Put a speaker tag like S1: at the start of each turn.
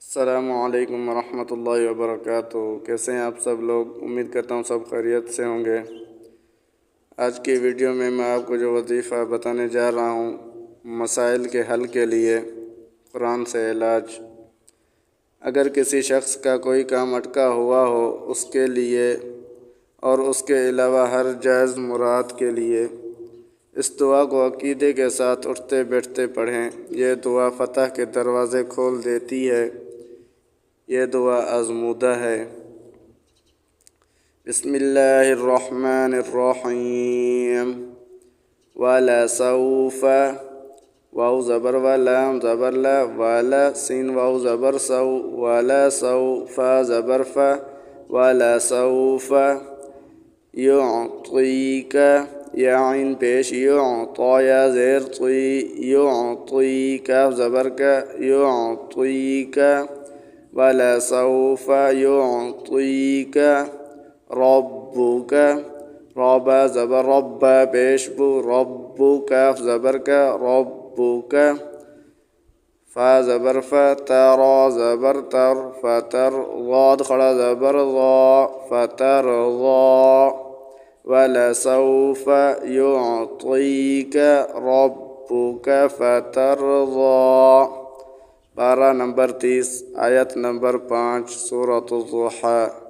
S1: السلام علیکم ورحمۃ اللہ وبرکاتہ۔ کیسے ہیں آپ سب لوگ؟ امید کرتا ہوں سب خیریت سے ہوں گے۔ آج کی ویڈیو میں آپ کو جو وظیفہ بتانے جا رہا ہوں، مسائل کے حل کے لیے قرآن سے علاج۔ اگر کسی شخص کا کوئی کام اٹکا ہوا ہو، اس کے لیے اور اس کے علاوہ ہر جائز مراد کے لیے اس دعا کو عقیدے کے ساتھ اٹھتے بیٹھتے پڑھیں۔ یہ دعا فتح کے دروازے کھول دیتی ہے۔ یہ دعا آزمودہ ہے۔ بسم اللہ الرحمن الرحیم۔ وَلَا سَوْفَ، واو زبر و لام زبر لا، والا سین واو زبر سو، وَلَا سَوْفَ زبر فا، وَلَا سَوْفَ يُعْطِيكَ، یا عین پیش، یعطا یا زیر طی، یعطیک زبر کا، یعطیک، وَلَا سَوْفَ يُعْطِيكَ رَبُّكَ، رَبَ زبر رب پیش بو، رَبُّكَ زبر کا، رَبُّكَ، فا زبر فا، تَرَى زبر تر، فتر، ضاد کھڑا زبر ضا، فترضى، وَلَا سَوْفَ يُعْطِيكَ رَبُّكَ فَتَرْضَى۔ پارہ نمبر 30، آیت نمبر 5، سورۃ الضحیٰ۔